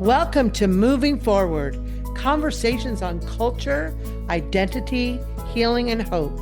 Welcome to Moving Forward, conversations on culture, identity, healing, and hope.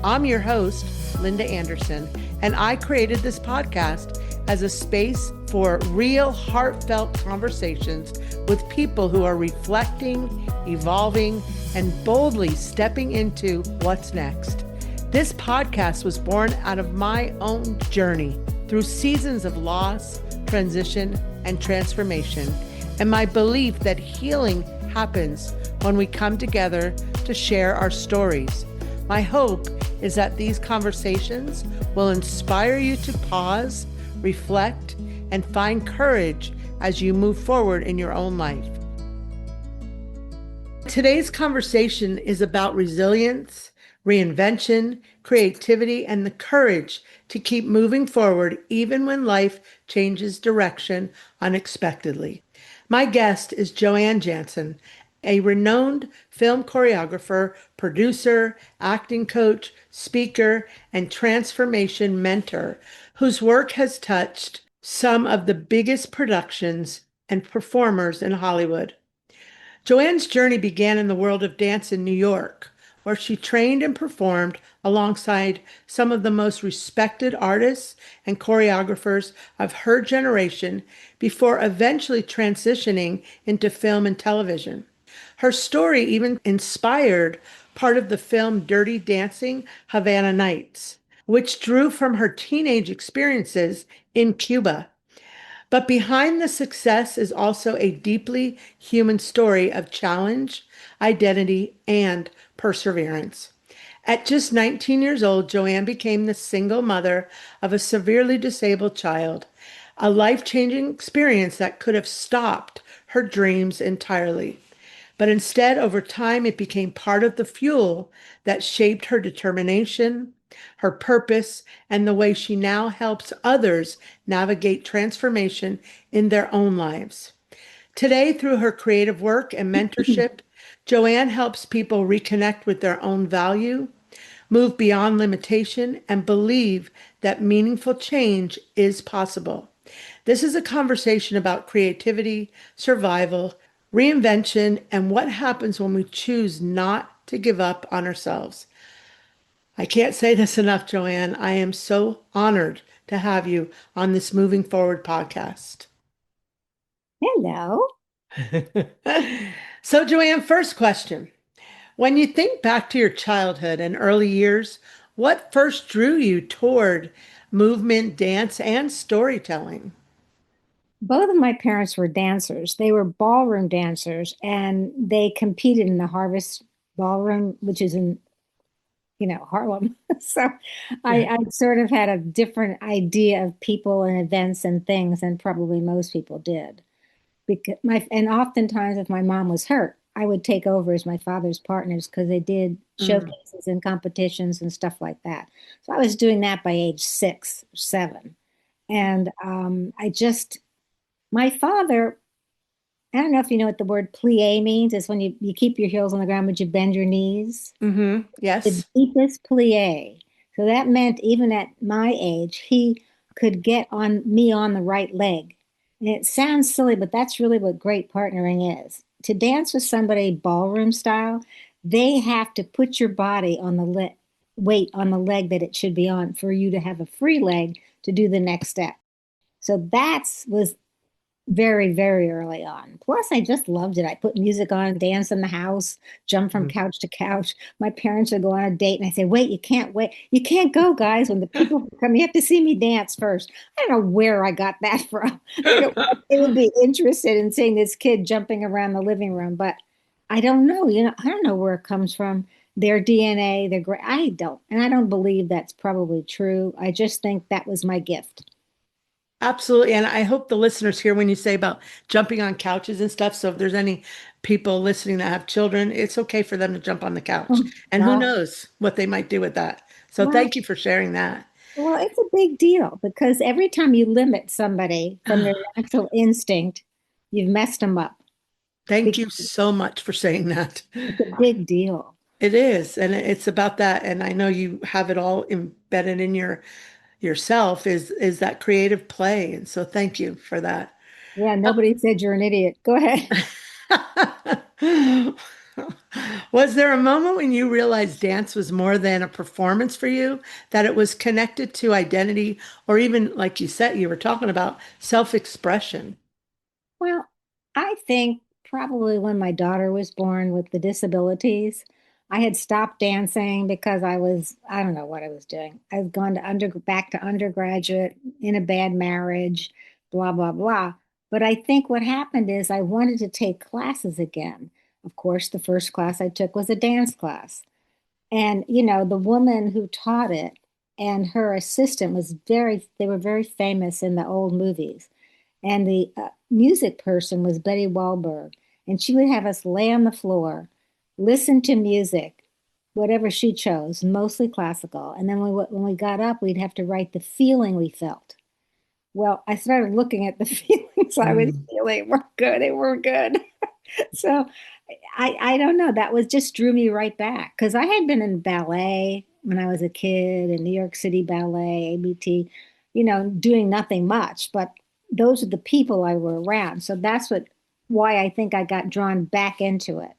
I'm your host, Linda Anderson, and I created this podcast as a space for real, heartfelt conversations with people who are reflecting, evolving, and boldly stepping into what's next. This podcast was born out of my own journey through seasons of loss, transition, and transformation, and my belief that healing happens when we come together to share our stories. My hope is that these conversations will inspire you to pause, reflect, and find courage as you move forward in your own life. Today's conversation is about resilience, reinvention, creativity, and the courage to keep moving forward even when life changes direction unexpectedly. My guest is Joann Jansen, a renowned film choreographer, producer, acting coach, speaker, and transformation mentor, whose work has touched some of the biggest productions and performers in Hollywood. Joann's journey began in the world of dance in New York, where she trained and performed alongside some of the most respected artists and choreographers of her generation before eventually transitioning into film and television. Her story even inspired part of the film Dirty Dancing, Havana Nights, which drew from her teenage experiences in Cuba. But behind the success is also a deeply human story of challenge, identity, and perseverance. At just 19 years old, Joann became the single mother of a severely disabled child, a life-changing experience that could have stopped her dreams entirely. But instead, over time, it became part of the fuel that shaped her determination, her purpose, and the way she now helps others navigate transformation in their own lives. Today, through her creative work and mentorship, Joann helps people reconnect with their own value, move beyond limitation, and believe that meaningful change is possible. This is a conversation about creativity, survival, reinvention, and what happens when we choose not to give up on ourselves. I can't say this enough, Joann. I am so honored to have you on this Moving Forward podcast. Hello. So, Joann, first question. When you think back to your childhood and early years, what first drew you toward movement, dance, and storytelling? Both of my parents were dancers. They were ballroom dancers and they competed in the Harvest Ballroom, which is in, Harlem. So Yeah. I sort of had a different idea of people and events and things than probably most people did. And oftentimes if my mom was hurt, I would take over as my father's partners because they did Mm. showcases and competitions and stuff like that. So I was doing that by age 6 or 7. And my father, I don't know if you know what the word plie means. It's when you keep your heels on the ground, but you bend your knees. Mm-hmm. The Yes. deepest plie. So that meant even at my age, he could get on me on the right leg. And it sounds silly, but that's really what great partnering is. To dance with somebody ballroom style, they have to put your body on the weight on the leg that it should be on for you to have a free leg to do the next step. So that's was very, very early on. Plus, I just loved it. I put music on, dance in the house, jump from Mm. couch to couch. My parents would go on a date, and I say, "Wait, you can't wait. You can't go, guys. When the people come, you have to see me dance first." I don't know where I got that from. They would be interested in seeing this kid jumping around the living room, but I don't know. I don't know where it comes from. Their DNA, their great. I don't, and I don't believe that's probably true. I just think that was my gift. Absolutely. And I hope the listeners hear when you say about jumping on couches and stuff. So if there's any people listening that have children, it's okay for them to jump on the couch. Oh, And who God. knows what they might do with that. So Well, thank you for sharing that. Well, it's a big deal because every time you limit somebody from their natural instinct, you've messed them up. Thank Because you so much for saying that. it's a big deal. It is, and it's about that. And I know you have it all embedded in yourself is that creative play. And so thank you for that. Yeah, nobody said you're an idiot. Go ahead. Was there a moment when you realized dance was more than a performance for you, that it was connected to identity, or even, like you said, you were talking about self-expression? Well, I think probably when my daughter was born with the disabilities, I had stopped dancing because I don't know what I was doing. I've gone to back to undergraduate in a bad marriage, blah, blah, blah. But I think what happened is I wanted to take classes again. Of course, the first class I took was a dance class. And, the woman who taught it and her assistant they were very famous in the old movies. And the music person was Betty Wahlberg. And she would have us lay on the floor, listen to music, whatever she chose, mostly classical. And then when we got up, we'd have to write the feeling we felt. Well, I started looking at the feelings I was Mm. feeling. Were good. They were good. So I don't know. That was just drew me right back because I had been in ballet when I was a kid in New York City Ballet, ABT, doing nothing much, but those are the people I were around. So that's why I think I got drawn back into it.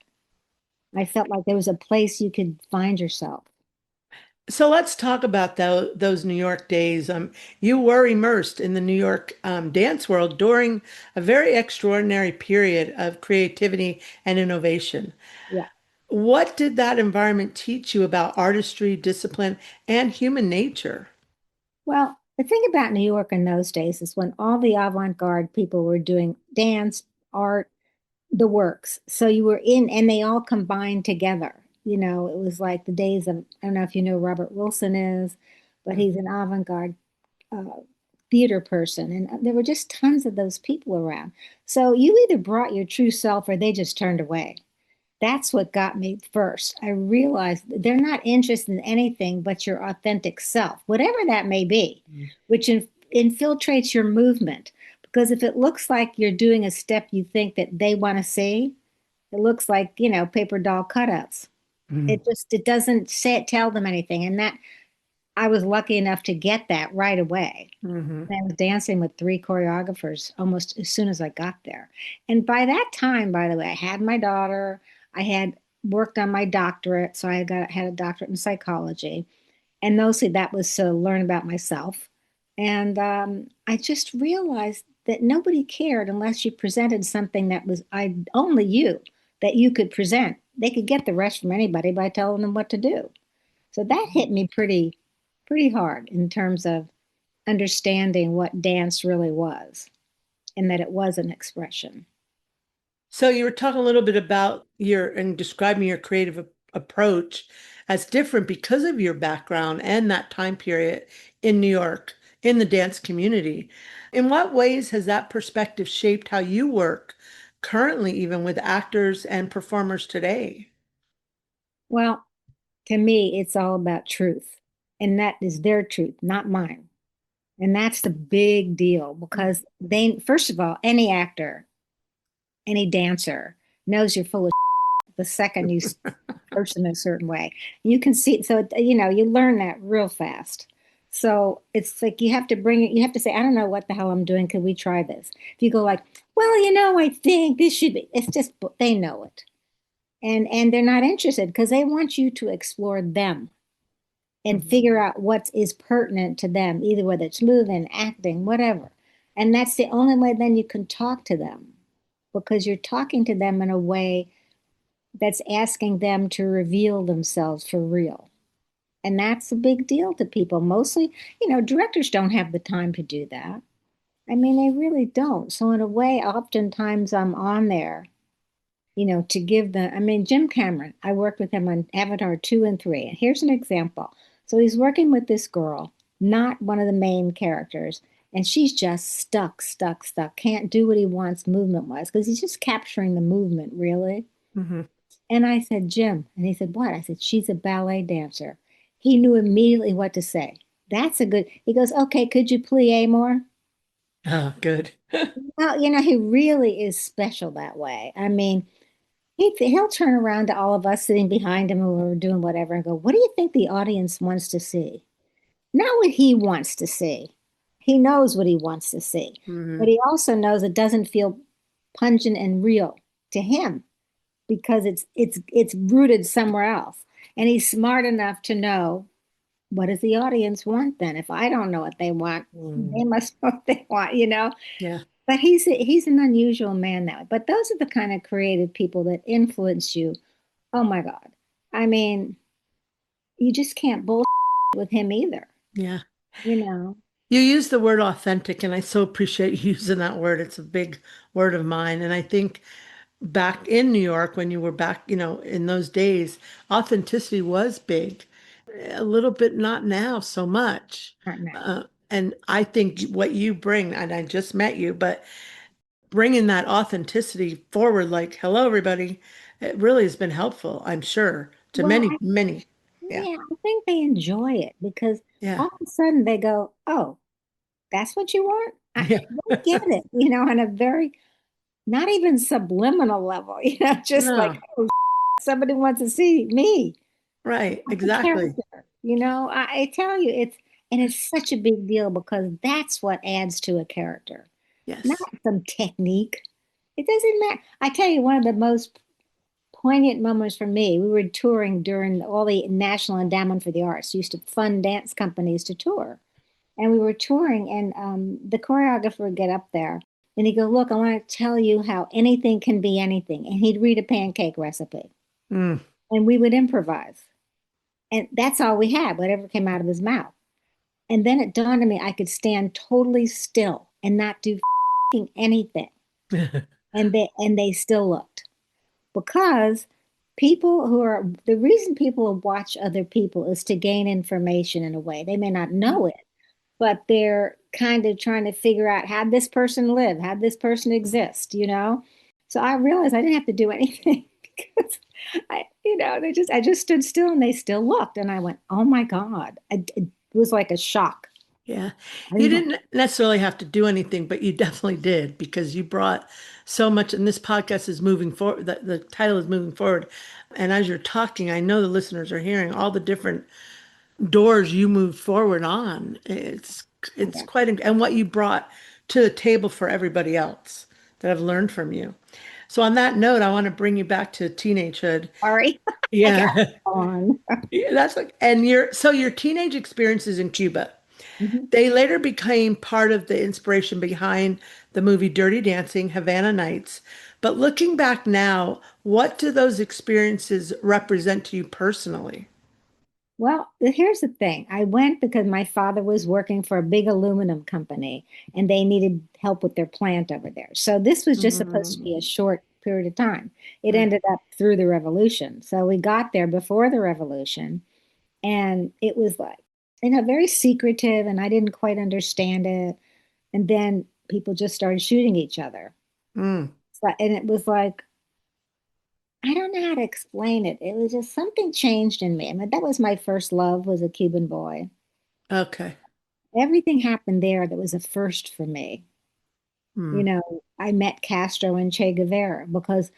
I felt like there was a place you could find yourself. So let's talk about those New York days. You were immersed in the New York dance world during a very extraordinary period of creativity and innovation. Yeah. What did that environment teach you about artistry, discipline, and human nature? Well, the thing about New York in those days is when all the avant-garde people were doing dance, art, the works. So you were in, and they all combined together. It was like the days of, I don't know if you know Robert Wilson is, but he's an avant-garde uh, theater person. And there were just tons of those people around. So you either brought your true self or they just turned away. That's what got me first. I realized they're not interested in anything but your authentic self, whatever that may be, which infiltrates your movement. Because if it looks like you're doing a step you think that they want to see, it looks like, paper doll cutouts. Mm-hmm. It doesn't tell them anything. And that I was lucky enough to get that right away. Mm-hmm. I was dancing with three choreographers almost as soon as I got there. And by that time, by the way, I had my daughter. I had worked on my doctorate, so had a doctorate in psychology, and mostly that was to learn about myself. And I just realized that nobody cared unless you presented something that was only you that you could present. They could get the rest from anybody by telling them what to do. So that hit me pretty hard in terms of understanding what dance really was and that it was an expression. So you were talking a little bit about your and describing your creative approach as different because of your background and that time period in New York in the dance community. In what ways has that perspective shaped how you work currently, even with actors and performers today? Well, to me, it's all about truth. And that is their truth, not mine. And that's the big deal because first of all, any actor, any dancer knows you're full of the second you person a certain way. You can see, so, you learn that real fast. So it's like you have to bring it, you have to say, I don't know what the hell I'm doing. Could we try this? If you go like, well, I think this should be, it's just, they know it. And they're not interested because they want you to explore them and Mhm. figure out what is pertinent to them, either whether it's moving, acting, whatever. And that's the only way then you can talk to them because you're talking to them in a way that's asking them to reveal themselves for real. And that's a big deal to people. Mostly, directors don't have the time to do that. I mean, they really don't. So, in a way, oftentimes I'm on there, to give I mean, Jim Cameron, I worked with him on Avatar 2 and 3. And here's an example. So, he's working with this girl, not one of the main characters. And she's just stuck, can't do what he wants movement wise because he's just capturing the movement, really. Mhm. And I said, Jim. And he said, what? I said, she's a ballet dancer. He knew immediately what to say. That's a good, he goes, okay, could you plie more? Oh, good. Well, he really is special that way. I mean, he'll turn around to all of us sitting behind him who are doing whatever and go, what do you think the audience wants to see? Not what he wants to see. He knows what he wants to see, but Hmm. he also knows it doesn't feel pungent and real to him because it's rooted somewhere else. And he's smart enough to know what does the audience want then? If I don't know what they want, Mm. they must know what they want, you know? Yeah. But he's an unusual man that way. But those are the kind of creative people that influence you. Oh my God. I mean, you just can't bullshit with him either, Yeah. you know? You use the word authentic, and I so appreciate you using that word. It's a big word of mine. And I think back in New York, when you were back, in those days, authenticity was big. A little bit, not now so much. Not now. And I think what you bring, and I just met you, but bringing that authenticity forward, like, hello, everybody, it really has been helpful, I'm sure, to Well, many, many. Yeah. yeah, I think they enjoy it because Yeah. all of a sudden they go, "Oh, that's what you want? Yeah. They get it," on a very not even subliminal level, just like, No, "Oh, somebody wants to see me." right. The Exactly. character, I tell you, it's such a big deal because that's what adds to a character, not Yes. some technique. It doesn't matter. I tell you, one of the most poignant moments for me, we were touring during all the National Endowment for the Arts, used to fund dance companies to tour. And we were touring, and the choreographer would get up there and he'd go, "Look, I want to tell you how anything can be anything." And he'd read a pancake recipe Mm. and we would improvise. And that's all we had, whatever came out of his mouth. And then it dawned on me I could stand totally still and not do anything. And they still looked. Because the reason people watch other people is to gain information in a way. They may not know it, but they're kind of trying to figure out how this person live, how this person exist. So I realized I didn't have to do anything because I just stood still and they still looked. And I went, oh my God. It was like a shock. Yeah. I You didn't know. didn't necessarily have to do anything, but you definitely did because you brought so much, and this podcast is moving forward. The title is moving forward. And as you're talking, I know the listeners are hearing all the different doors you moved forward on. It's Yeah. quite, and what you brought to the table for everybody else that I've learned from you. So on that note, I want to bring you back to teenagehood. Sorry. I got Yeah. on. Yeah, that's like, and your teenage experiences in Cuba. Mhm. They later became part of the inspiration behind the movie Dirty Dancing, Havana Nights. But looking back now, what do those experiences represent to you personally? Well, here's the thing. I went because my father was working for a big aluminum company and they needed help with their plant over there. So this was just supposed to Mm, be a short period of time. It mm, ended up through the revolution. So we got there before the revolution and it was like, very secretive and I didn't quite understand it. And then people just started shooting each other. mm. And it was like, I don't know how to explain it. It was just something changed in me. I mean, that was my first love was a Cuban boy. Okay. Everything happened there that was a first for me. Mm, I met Castro and Che Guevara because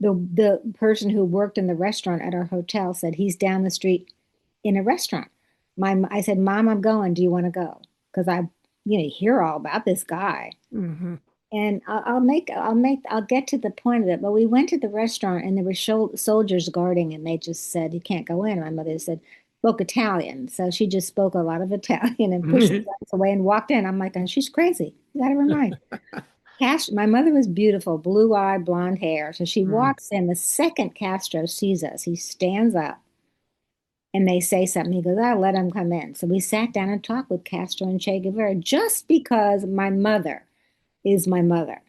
the person who worked in the restaurant at our hotel said he's down the street in a restaurant. I said, "Mom, I'm going. Do you want to go?" Because hear all about this guy. hmm. And I'll get to the point of it. But we went to the restaurant and there were soldiers guarding, and they just said you can't go in. My mother said spoke Italian, so she just spoke a lot of Italian and pushed the guys away and walked in. I'm like, oh, she's crazy. You got to remind. My mother was beautiful, blue-eyed, blonde hair. So she Mm. walks in. The second Castro sees us, he stands up and they say something. He goes, "I'll let him come in." So we sat down and talked with Castro and Che Guevara just because my mother is my mother.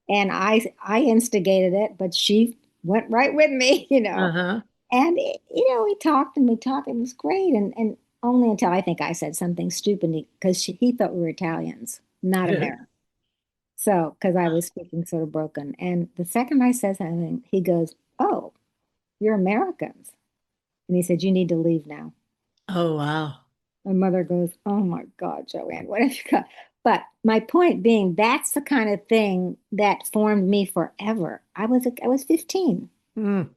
And I instigated it, but she went right with me. Uh-huh. And we talked and we talked. It was great. And only until I think I said something stupid because he thought we were Italians, not Americans. So, because I was speaking sort of broken. And the second I said something, he goes, "Oh, you're Americans." And he said, "You need to leave now." Oh, wow. My mother goes, "Oh my God, Joann, what have you got?" But my point being, that's the kind of thing that formed me forever. I was 15, Mm.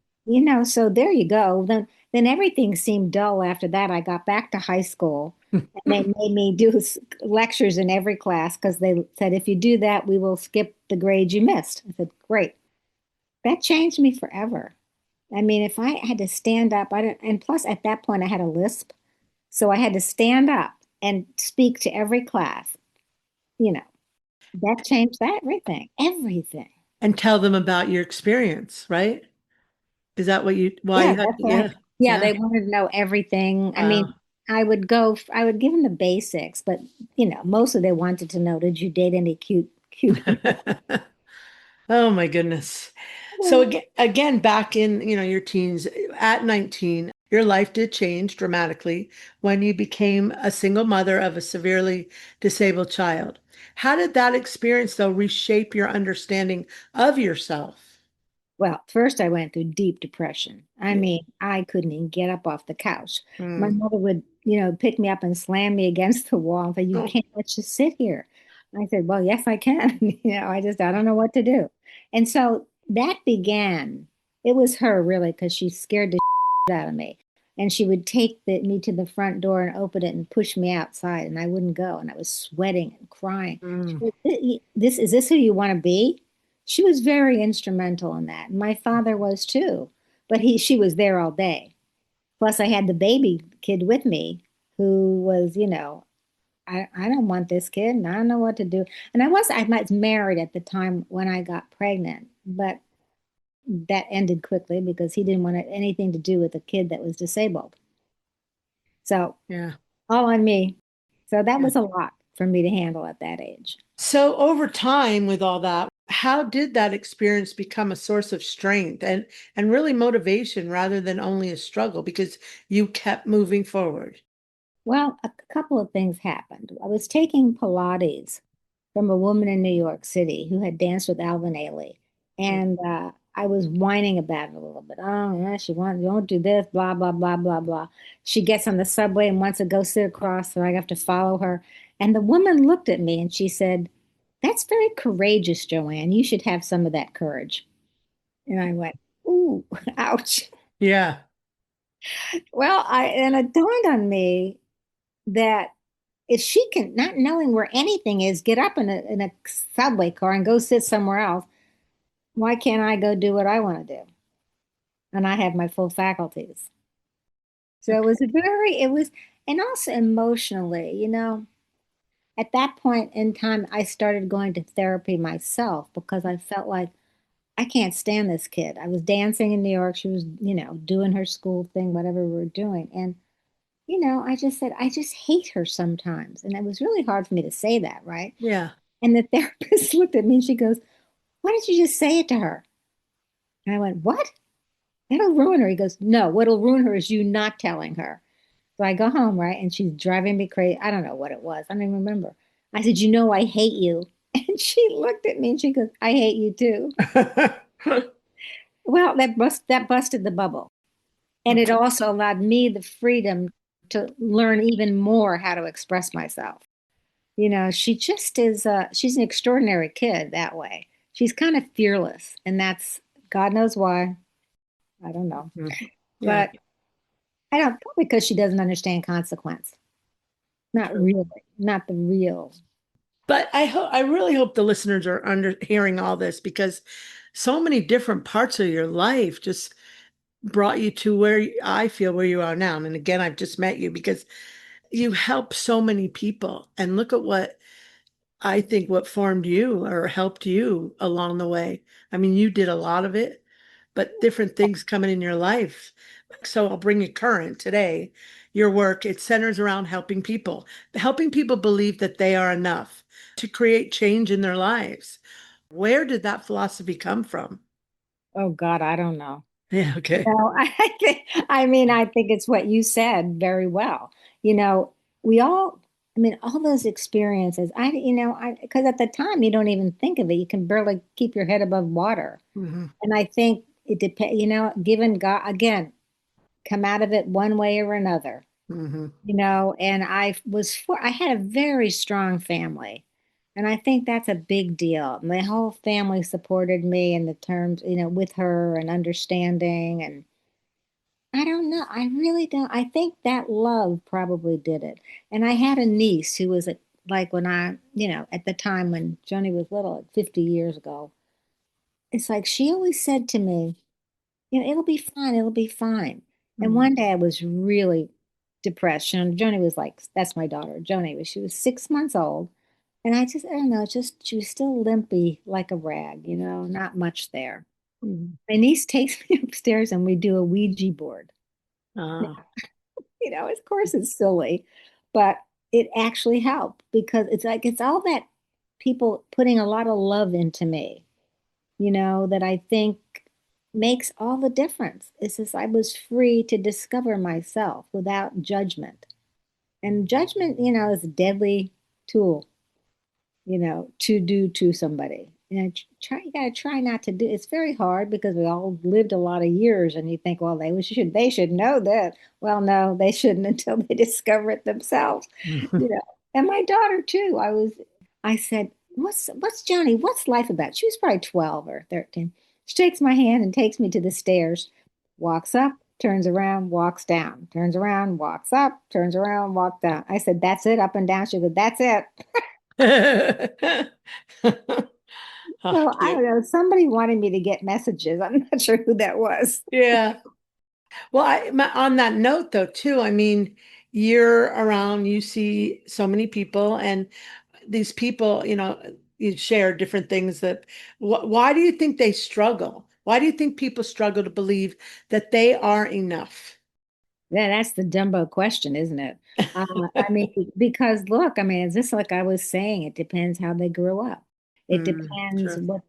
so there you go. Then then everything seemed dull after that. I got back to high school and they made me do lectures in every class because they said, if you do that, we will skip the grades you missed. I said, great. That changed me forever. I mean, if I had to stand up, I don't, and plus at that point I had a lisp. So I had to stand up and speak to every class. You know, that changed everything, everything. And tell them about your experience, right? Is that what why Yeah, you had, that's what yeah, yeah, yeah. they wanted to know everything. I mean, Wow. I would give them the basics, but mostly they wanted to know, did you date any cute people? Oh my goodness. So again, back in, your teens, at 19, your life did change dramatically when you became a single mother of a severely disabled child. How did that experience, though, reshape your understanding of yourself? Well, first I went through deep depression. I Yeah. mean, I couldn't even get up off the couch. My Mm. mother would, pick me up and slam me against the wall and say, "You Oh. can't let's just sit here." I said, "Well, yes, I can." I don't know what to do. And so that began. It was her really, because she scared the out of me. And she would take me to the front door and open it and push me outside, and I wouldn't go. And I was sweating and crying. She Mm. said, "This is this who you want to be?" She was very instrumental in that. And my father was too, but she was there all day. Plus, I had the baby kid with me who was, I don't want this kid and I don't know what to do. And I was married at the time when I got pregnant, but that ended quickly because he didn't want anything to do with a kid that was disabled. So Yeah. all on me. So that Yeah. was a lot for me to handle at that age. So over time with all that, how did that experience become a source of strength and really motivation rather than only a struggle because you kept moving forward? Well, a couple of things happened. I was taking Pilates from a woman in New York City who had danced with Alvin Ailey. And I was whining about it a little bit. Oh, yeah, she wants, don't do this, blah, blah, blah, blah, blah. She gets on the subway and wants to go sit across, so I have to follow her. And the woman looked at me and she said, "That's very courageous, Joann. You should have some of that courage." And I went, ooh, ouch. Yeah. And it dawned on me that if she can, not knowing where anything is, get up in a subway car and go sit somewhere else, why can't I go do what I want to do? And I have my full faculties. So it was, and also emotionally, at that point in time, I started going to therapy myself because I felt like I can't stand this kid. I was dancing in New York. She was, doing her school thing, whatever we were doing. And, I just said, I just hate her sometimes. And it was really hard for me to say that, right? Yeah. And the therapist looked at me and she goes, "Why don't you just say it to her?" And I went, "What? That'll ruin her." He goes, "No, what'll ruin her is you not telling her." So I go home, right? And she's driving me crazy. I don't know what it was. I don't even remember. I said, "I hate you." And she looked at me and she goes, "I hate you too." Well, that busted the bubble. And it Okay. also allowed me the freedom to learn even more how to express myself. She just is, she's an extraordinary kid that way. She's kind of fearless, and that's God knows why. I don't know. Mhm. Yeah. But I don't, probably because she doesn't understand consequence. Not True. really, not the real. But I really hope the listeners are under hearing all this because so many different parts of your life just brought you to I feel where you are now. And again, I've just met you because you help so many people. And look at what I think what formed you or helped you along the way. I mean, you did a lot of it, but different things coming in your life. So I'll bring you current today. Your work, it centers around helping people believe that they are enough to create change in their lives. Where did that philosophy come from? Oh God, I don't know. Yeah, okay. I think it's what you said very well. You know, we all, all those experiences, because at the time you don't even think of it. You can barely keep your head above water. Hmm. And I think it depends, given God, again, come out of it one way or another, Hmm. and I had a very strong family. And I think that's a big deal. My whole family supported me in the terms, with her and understanding. And I don't know. I really don't. I think that love probably did it. And I had a niece who was like when at the time when Joni was little, like 50 years ago, it's like she always said to me, it'll be fine, it'll be fine. And Mm. one day I was really depressed. Joni was like, that's my daughter, Joni, she was 6 months old. And I don't know, just she was still limpy like a rag, not much there. Mm. My niece takes me upstairs and we do a Ouija board. Ah. Of course it's silly, but it actually helped because it's like it's all that people putting a lot of love into me, that I think makes all the difference. It's just I was free to discover myself without judgment. And judgment, is a deadly tool, to do to somebody. You gotta try not to do. It's very hard because we all lived a lot of years, and you think, well, they should know that. Well, no, they shouldn't until they discover it themselves, you know. And my daughter too. I said, what's Johnny? What's life about? She was probably 12 or 13. She takes my hand and takes me to the stairs, walks up, turns around, walks down, turns around, walks up, turns around, walks down. I said, that's it, up and down. She said, that's it. How So I don't cute. know. Somebody wanted me to get messages. I'm not sure who that was. Yeah. Well, on that note, though, too, I mean, you're around, you see so many people, and these people, you share different things that, why do you think they struggle? Why do you think people struggle to believe that they are enough? Yeah, that's the Dumbo question, isn't it? I mean, because look, I mean, it's just like I was saying, it depends how they grew up. It depends Sure.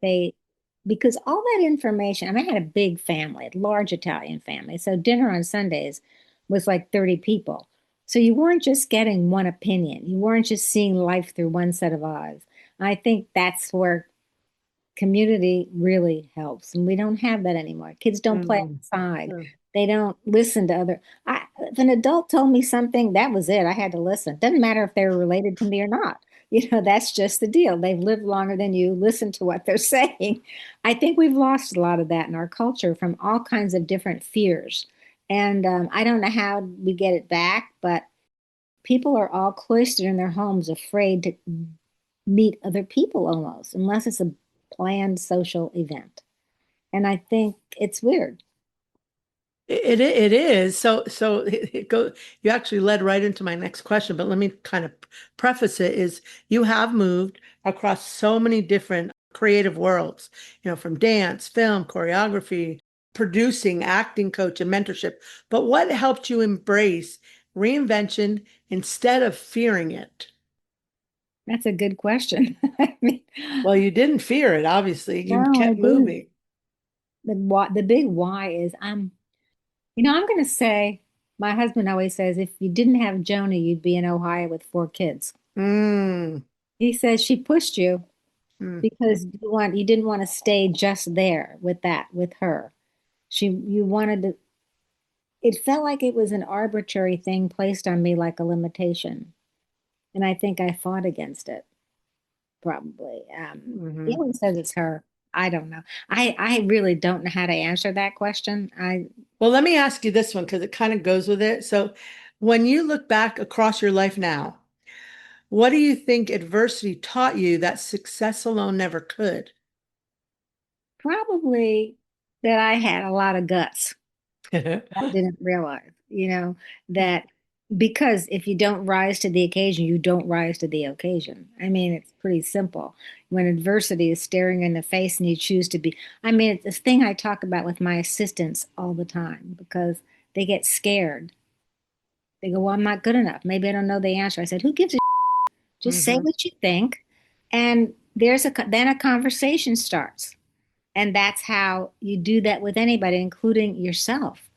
because all that information, I mean, I had a big family, a large Italian family. So dinner on Sundays was like 30 people. So you weren't just getting one opinion. You weren't just seeing life through one set of eyes. I think that's where community really helps. And we don't have that anymore. Kids don't play Mm, outside. sure. They don't listen to if an adult told me something, that was it. I had to listen. Doesn't matter if they were related to me or not. That's just the deal. They've lived longer than you. Listen to what they're saying. I think we've lost a lot of that in our culture from all kinds of different fears. And I don't know how we get it back, but people are all cloistered in their homes, afraid to meet other people almost, unless it's a planned social event. And I think it's weird. It is. So you actually led right into my next question, but let me kind of preface it is you have moved across so many different creative worlds, from dance, film, choreography, producing, acting coach, and mentorship. But what helped you embrace reinvention instead of fearing it? That's a good question. I mean, Well, you didn't fear it, obviously. You no, I kept didn't. moving. The big why is I'm going to say, my husband always says, if you didn't have Joni, you'd be in Ohio with 4 kids. Mm, He says she pushed you mm, because you didn't want to stay just there with her. You wanted to, it felt like it was an arbitrary thing placed on me like a limitation. And I think I fought against it, probably. He mhm. always says it's her. I don't know. I really don't know how to answer that question. Well, let me ask you this one because it kind of goes with it. So, when you look back across your life now, what do you think adversity taught you that success alone never could? Probably that I had a lot of guts. I didn't realize, that because if you don't rise to the occasion, you don't rise to the occasion. I mean, it's pretty simple. When adversity is staring in the face and you choose to be, I mean, it's this thing I talk about with my assistants all the time because they get scared. They go, well, I'm not good enough. Maybe I don't know the answer. I said, who gives a just say Hmm. what you think. And then a conversation starts. And that's how you do that with anybody, including yourself.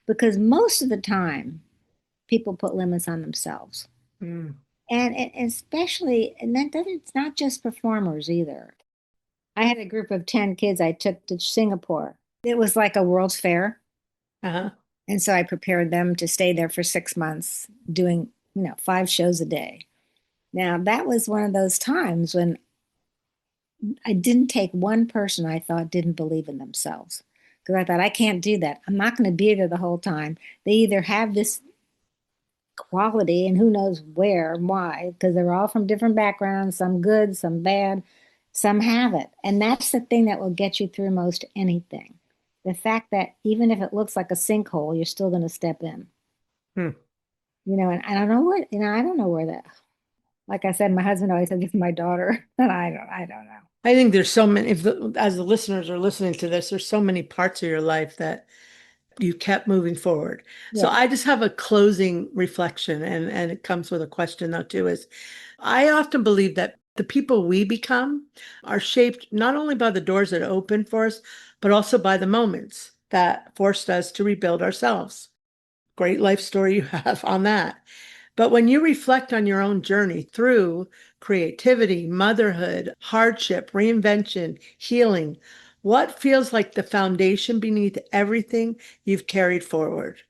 Because most of the time, people put limits on themselves. Mm. And especially, and that doesn't, it's not just performers either. I had a group of 10 kids I took to Singapore. It was like a World's Fair. Uh-huh. And so I prepared them to stay there for 6 months, doing, 5 shows a day. Now, that was one of those times when I didn't take one person I thought didn't believe in themselves. because I thought, I can't do that. I'm not going to be there the whole time. They either have this quality, and who knows where and why, because they're all from different backgrounds, some good, some bad, some have it. And that's the thing that will get you through most anything. The fact that even if it looks like a sinkhole, you're still going to step in. Hmm. And I don't know I don't know where that, like I said, my husband always said, this is my daughter. And I don't know. I think there's so many, as the listeners are listening to this, there's so many parts of your life that you kept moving forward. So Yeah. I just have a closing reflection, and it comes with a question though too, is I often believe that the people we become are shaped not only by the doors that open for us, but also by the moments that forced us to rebuild ourselves. Great life story you have on that. But when you reflect on your own journey through creativity, motherhood, hardship, reinvention, healing, what feels like the foundation beneath everything you've carried forward?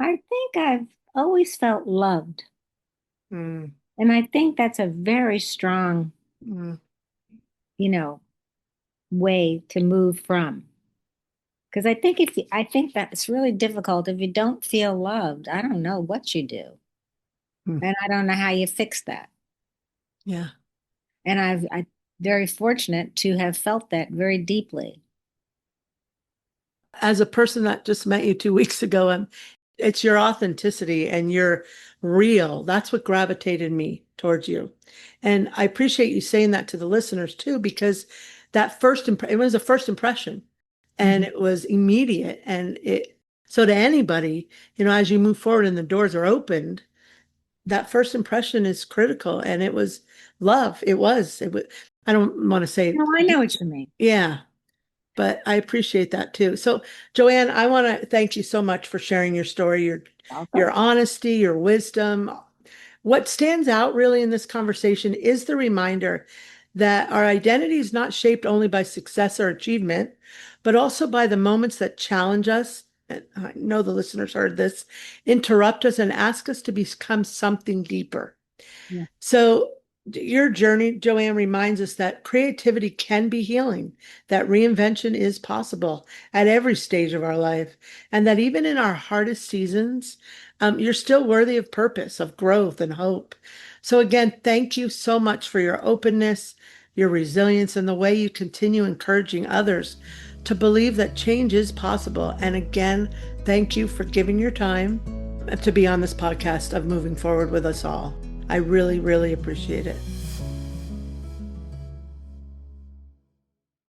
I think I've always felt loved. Mm, And I think that's a very strong, mm, you know, way to move from. Because I think that it's really difficult if you don't feel loved. I don't know what you do. mm. And I don't know how you fix that. Yeah. And I very fortunate to have felt that very deeply. As a person that just met you 2 weeks ago, it's your authenticity and your real. That's what gravitated me towards you. And I appreciate you saying that to the listeners too, because it was a first impression, and Mhm. it was immediate. So to anybody, as you move forward and the doors are opened, that first impression is critical. And it was love. It was, I don't want to say, No, I know what you mean. yeah, but I appreciate that too. So, Joann, I want to thank you so much for sharing your story, your Welcome. honesty, your wisdom. What stands out really in this conversation is the reminder that our identity is not shaped only by success or achievement, but also by the moments that challenge us. And I know the listeners heard this, interrupt us and ask us to become something deeper. Yeah. So, your journey, Joann, reminds us that creativity can be healing, that reinvention is possible at every stage of our life, and that even in our hardest seasons, you're still worthy of purpose, of growth, and hope. So, again, thank you so much for your openness, your resilience, and the way you continue encouraging others to believe that change is possible. And again, thank you for giving your time to be on this podcast of moving forward with us all. I really, really appreciate it.